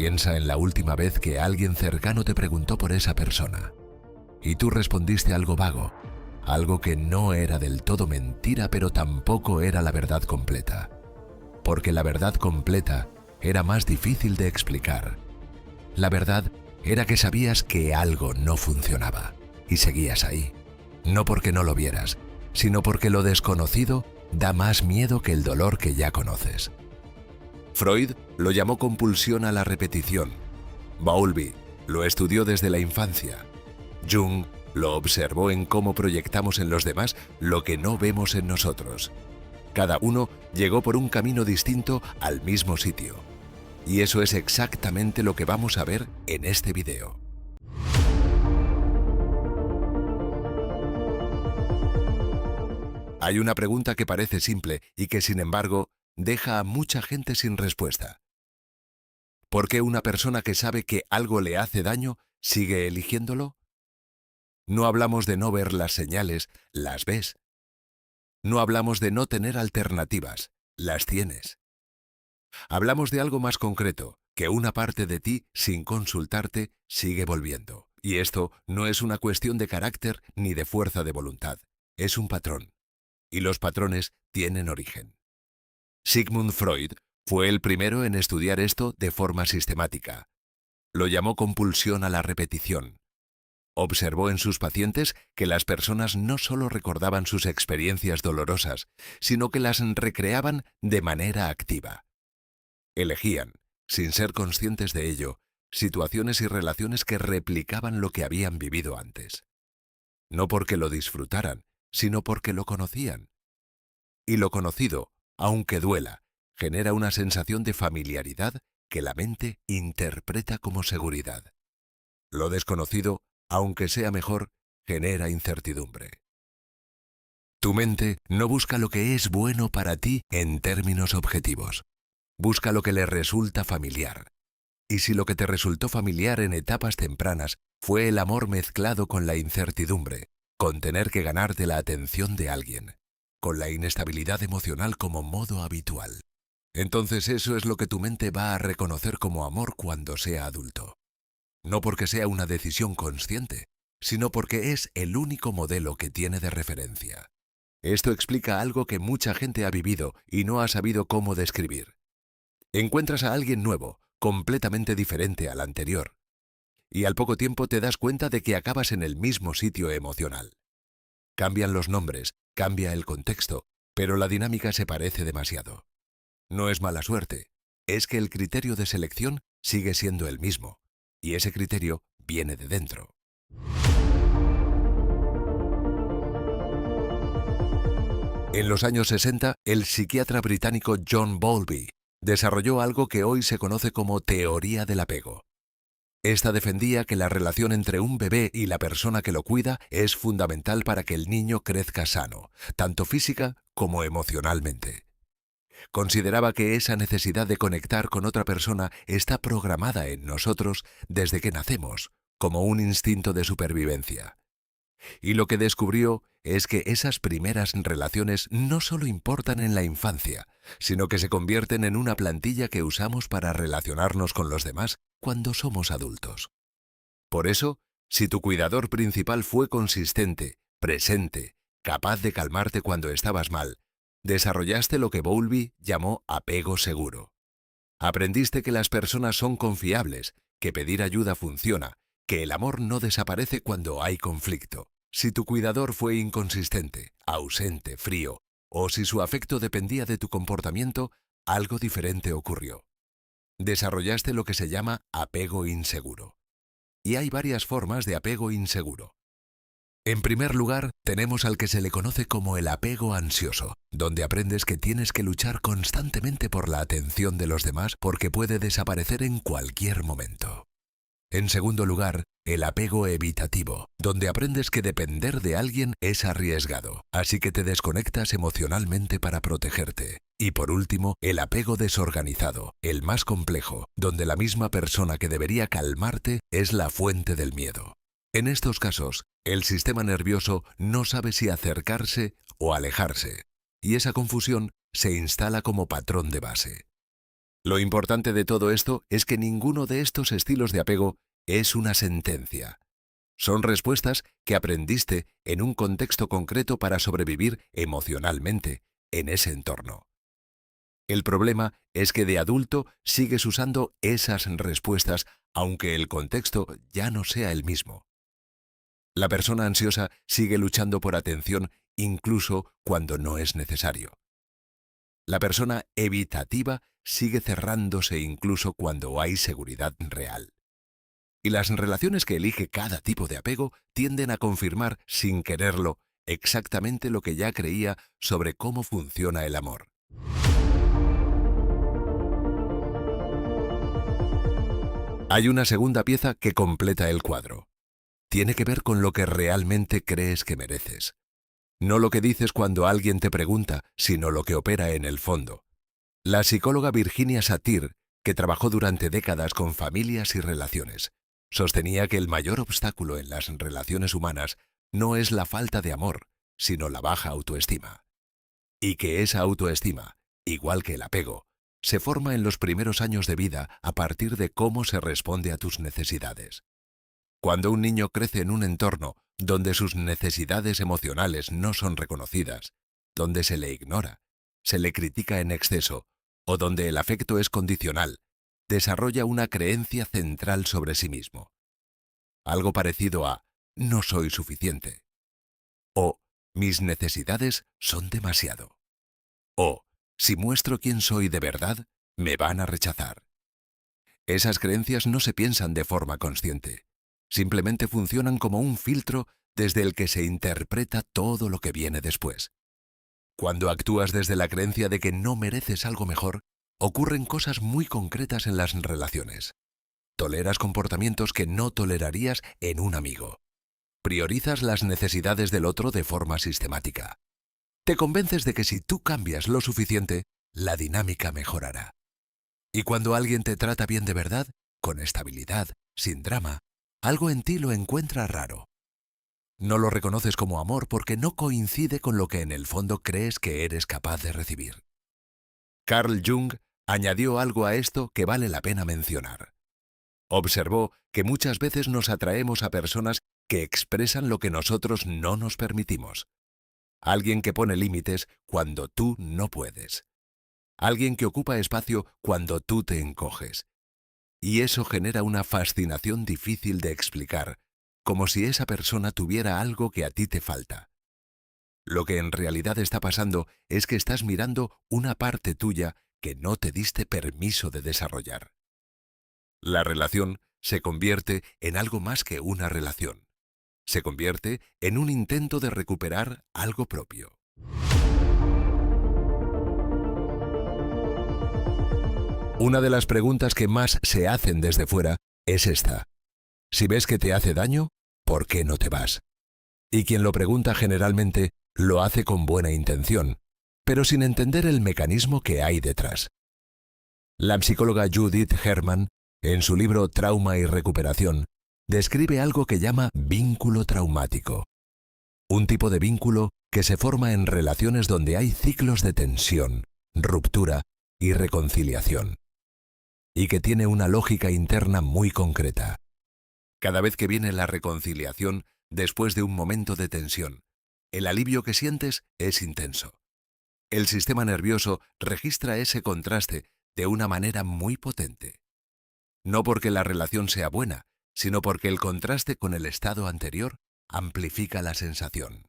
Piensa en la última vez que alguien cercano te preguntó por esa persona y tú respondiste algo vago, algo que no era del todo mentira, pero tampoco era la verdad completa, porque la verdad completa era más difícil de explicar. La verdad era que sabías que algo no funcionaba y seguías ahí, no porque no lo vieras, sino porque lo desconocido da más miedo que el dolor que ya conoces. Freud lo llamó compulsión a la repetición. Bowlby lo estudió desde la infancia. Jung lo observó en cómo proyectamos en los demás lo que no vemos en nosotros. Cada uno llegó por un camino distinto al mismo sitio. Y eso es exactamente lo que vamos a ver en este video. Hay una pregunta que parece simple y que, sin embargo, deja a mucha gente sin respuesta. ¿Por qué una persona que sabe que algo le hace daño sigue eligiéndolo? No hablamos de no ver las señales, las ves. No hablamos de no tener alternativas, las tienes. Hablamos de algo más concreto, que una parte de ti, sin consultarte, sigue volviendo. Y esto no es una cuestión de carácter ni de fuerza de voluntad, es un patrón. Y los patrones tienen origen. Sigmund Freud fue el primero en estudiar esto de forma sistemática. Lo llamó compulsión a la repetición. Observó en sus pacientes que las personas no solo recordaban sus experiencias dolorosas, sino que las recreaban de manera activa. Elegían, sin ser conscientes de ello, situaciones y relaciones que replicaban lo que habían vivido antes. No porque lo disfrutaran, sino porque lo conocían. Y lo conocido, aunque duela, genera una sensación de familiaridad que la mente interpreta como seguridad. Lo desconocido, aunque sea mejor, genera incertidumbre. Tu mente no busca lo que es bueno para ti en términos objetivos. Busca lo que le resulta familiar. Y si lo que te resultó familiar en etapas tempranas fue el amor mezclado con la incertidumbre, con tener que ganarte la atención de alguien, con la inestabilidad emocional como modo habitual, entonces eso es lo que tu mente va a reconocer como amor cuando sea adulto. No porque sea una decisión consciente, sino porque es el único modelo que tiene de referencia. Esto explica algo que mucha gente ha vivido y no ha sabido cómo describir. Encuentras a alguien nuevo, completamente diferente al anterior, y al poco tiempo te das cuenta de que acabas en el mismo sitio emocional. Cambian los nombres, cambia el contexto, pero la dinámica se parece demasiado. No es mala suerte, es que el criterio de selección sigue siendo el mismo, y ese criterio viene de dentro. En los años 60, el psiquiatra británico John Bowlby desarrolló algo que hoy se conoce como teoría del apego. Esta defendía que la relación entre un bebé y la persona que lo cuida es fundamental para que el niño crezca sano, tanto física como emocionalmente. Consideraba que esa necesidad de conectar con otra persona está programada en nosotros desde que nacemos, como un instinto de supervivencia. Y lo que descubrió es que esas primeras relaciones no solo importan en la infancia, sino que se convierten en una plantilla que usamos para relacionarnos con los demás cuando somos adultos. Por eso, si tu cuidador principal fue consistente, presente, capaz de calmarte cuando estabas mal, desarrollaste lo que Bowlby llamó apego seguro. Aprendiste que las personas son confiables, que pedir ayuda funciona, que el amor no desaparece cuando hay conflicto. Si tu cuidador fue inconsistente, ausente, frío, o si su afecto dependía de tu comportamiento, algo diferente ocurrió. Desarrollaste lo que se llama apego inseguro. Y hay varias formas de apego inseguro. En primer lugar, tenemos al que se le conoce como el apego ansioso, donde aprendes que tienes que luchar constantemente por la atención de los demás porque puede desaparecer en cualquier momento. En segundo lugar, el apego evitativo, donde aprendes que depender de alguien es arriesgado, así que te desconectas emocionalmente para protegerte. Y por último, el apego desorganizado, el más complejo, donde la misma persona que debería calmarte es la fuente del miedo. En estos casos, el sistema nervioso no sabe si acercarse o alejarse, y esa confusión se instala como patrón de base. Lo importante de todo esto es que ninguno de estos estilos de apego es una sentencia. Son respuestas que aprendiste en un contexto concreto para sobrevivir emocionalmente en ese entorno. El problema es que de adulto sigues usando esas respuestas aunque el contexto ya no sea el mismo. La persona ansiosa sigue luchando por atención incluso cuando no es necesario. La persona evitativa sigue cerrándose incluso cuando hay seguridad real. Y las relaciones que elige cada tipo de apego tienden a confirmar, sin quererlo, exactamente lo que ya creía sobre cómo funciona el amor. Hay una segunda pieza que completa el cuadro. Tiene que ver con lo que realmente crees que mereces. No lo que dices cuando alguien te pregunta, sino lo que opera en el fondo. La psicóloga Virginia Satir, que trabajó durante décadas con familias y relaciones, sostenía que el mayor obstáculo en las relaciones humanas no es la falta de amor, sino la baja autoestima. Y que esa autoestima, igual que el apego, se forma en los primeros años de vida a partir de cómo se responde a tus necesidades. Cuando un niño crece en un entorno donde sus necesidades emocionales no son reconocidas, donde se le ignora, se le critica en exceso, o donde el afecto es condicional, desarrolla una creencia central sobre sí mismo. Algo parecido a no soy suficiente. O mis necesidades son demasiado. O si muestro quién soy de verdad, me van a rechazar. Esas creencias no se piensan de forma consciente. Simplemente funcionan como un filtro desde el que se interpreta todo lo que viene después. Cuando actúas desde la creencia de que no mereces algo mejor, ocurren cosas muy concretas en las relaciones. Toleras comportamientos que no tolerarías en un amigo. Priorizas las necesidades del otro de forma sistemática. Te convences de que si tú cambias lo suficiente, la dinámica mejorará. Y cuando alguien te trata bien de verdad, con estabilidad, sin drama, algo en ti lo encuentra raro. No lo reconoces como amor porque no coincide con lo que en el fondo crees que eres capaz de recibir. Carl Jung añadió algo a esto que vale la pena mencionar. Observó que muchas veces nos atraemos a personas que expresan lo que nosotros no nos permitimos. Alguien que pone límites cuando tú no puedes. Alguien que ocupa espacio cuando tú te encoges. Y eso genera una fascinación difícil de explicar, como si esa persona tuviera algo que a ti te falta. Lo que en realidad está pasando es que estás mirando una parte tuya que no te diste permiso de desarrollar. La relación se convierte en algo más que una relación. Se convierte en un intento de recuperar algo propio. Una de las preguntas que más se hacen desde fuera es esta. Si ves que te hace daño, ¿por qué no te vas? Y quien lo pregunta generalmente lo hace con buena intención, pero sin entender el mecanismo que hay detrás. La psicóloga Judith Herman, en su libro Trauma y Recuperación, describe algo que llama vínculo traumático. Un tipo de vínculo que se forma en relaciones donde hay ciclos de tensión, ruptura y reconciliación. Y que tiene una lógica interna muy concreta. Cada vez que viene la reconciliación, después de un momento de tensión, el alivio que sientes es intenso. El sistema nervioso registra ese contraste de una manera muy potente. No porque la relación sea buena, sino porque el contraste con el estado anterior amplifica la sensación.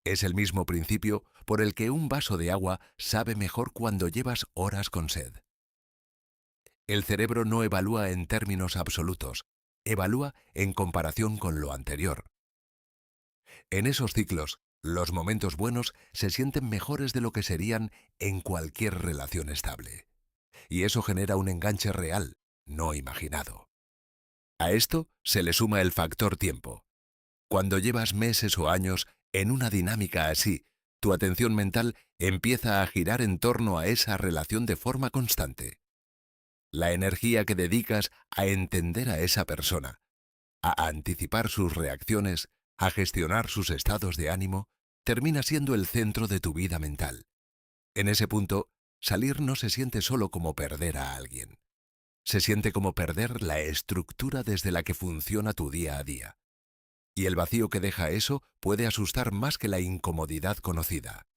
Es el mismo principio por el que un vaso de agua sabe mejor cuando llevas horas con sed. El cerebro no evalúa en términos absolutos, evalúa en comparación con lo anterior. En esos ciclos, los momentos buenos se sienten mejores de lo que serían en cualquier relación estable. Y eso genera un enganche real, no imaginado. A esto se le suma el factor tiempo. Cuando llevas meses o años en una dinámica así, tu atención mental empieza a girar en torno a esa relación de forma constante. La energía que dedicas a entender a esa persona, a anticipar sus reacciones, a gestionar sus estados de ánimo, termina siendo el centro de tu vida mental. En ese punto, salir no se siente solo como perder a alguien. Se siente como perder la estructura desde la que funciona tu día a día. Y el vacío que deja eso puede asustar más que la incomodidad conocida.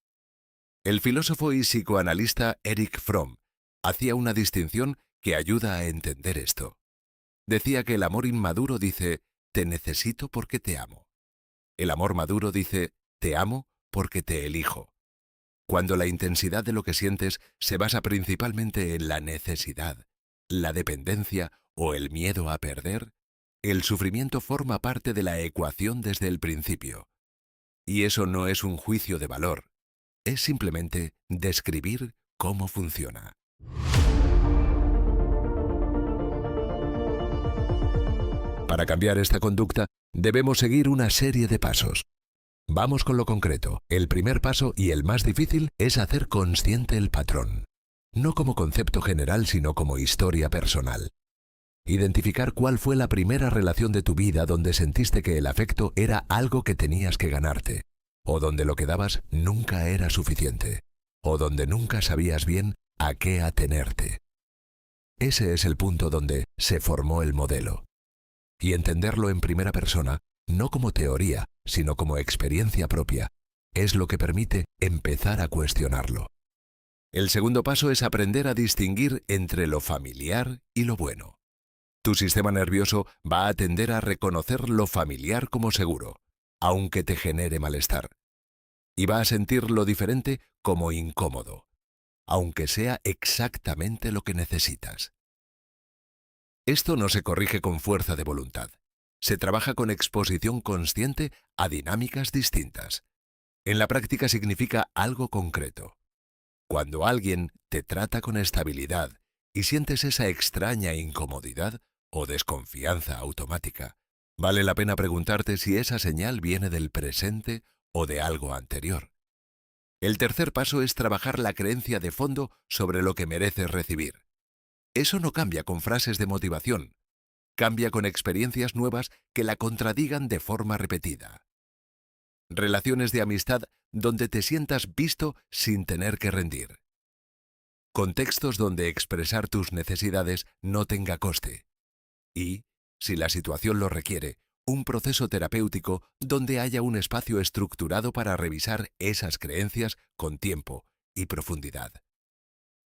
El filósofo y psicoanalista Erich Fromm hacía una distinción que ayuda a entender esto. Decía que el amor inmaduro dice, te necesito porque te amo. El amor maduro dice, te amo porque te elijo. Cuando la intensidad de lo que sientes se basa principalmente en la necesidad, la dependencia o el miedo a perder, el sufrimiento forma parte de la ecuación desde el principio. Y eso no es un juicio de valor, es simplemente describir cómo funciona. Para cambiar esta conducta, debemos seguir una serie de pasos. Vamos con lo concreto. El primer paso y el más difícil es hacer consciente el patrón. No como concepto general, sino como historia personal. Identificar cuál fue la primera relación de tu vida donde sentiste que el afecto era algo que tenías que ganarte, o donde lo que dabas nunca era suficiente, o donde nunca sabías bien a qué atenerte. Ese es el punto donde se formó el modelo. Y entenderlo en primera persona, no como teoría, sino como experiencia propia, es lo que permite empezar a cuestionarlo. El segundo paso es aprender a distinguir entre lo familiar y lo bueno. Tu sistema nervioso va a tender a reconocer lo familiar como seguro, aunque te genere malestar. Y va a sentir lo diferente como incómodo, aunque sea exactamente lo que necesitas. Esto no se corrige con fuerza de voluntad. Se trabaja con exposición consciente a dinámicas distintas. En la práctica significa algo concreto. Cuando alguien te trata con estabilidad y sientes esa extraña incomodidad o desconfianza automática, vale la pena preguntarte si esa señal viene del presente o de algo anterior. El tercer paso es trabajar la creencia de fondo sobre lo que mereces recibir. Eso no cambia con frases de motivación, cambia con experiencias nuevas que la contradigan de forma repetida. Relaciones de amistad donde te sientas visto sin tener que rendir. Contextos donde expresar tus necesidades no tenga coste. Y, si la situación lo requiere, un proceso terapéutico donde haya un espacio estructurado para revisar esas creencias con tiempo y profundidad.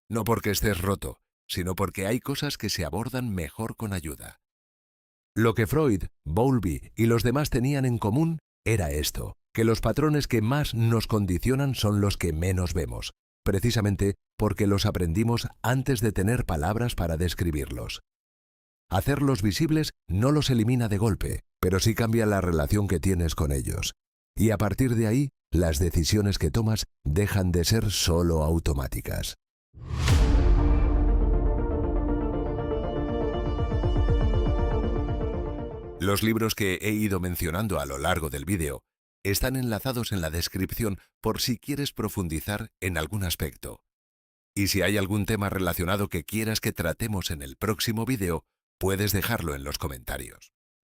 No porque estés roto, sino porque hay cosas que se abordan mejor con ayuda. Lo que Freud, Bowlby y los demás tenían en común era esto, que los patrones que más nos condicionan son los que menos vemos, precisamente porque los aprendimos antes de tener palabras para describirlos. Hacerlos visibles no los elimina de golpe, pero sí cambia la relación que tienes con ellos. Y a partir de ahí, las decisiones que tomas dejan de ser solo automáticas. Los libros que he ido mencionando a lo largo del vídeo están enlazados en la descripción por si quieres profundizar en algún aspecto. Y si hay algún tema relacionado que quieras que tratemos en el próximo vídeo, puedes dejarlo en los comentarios.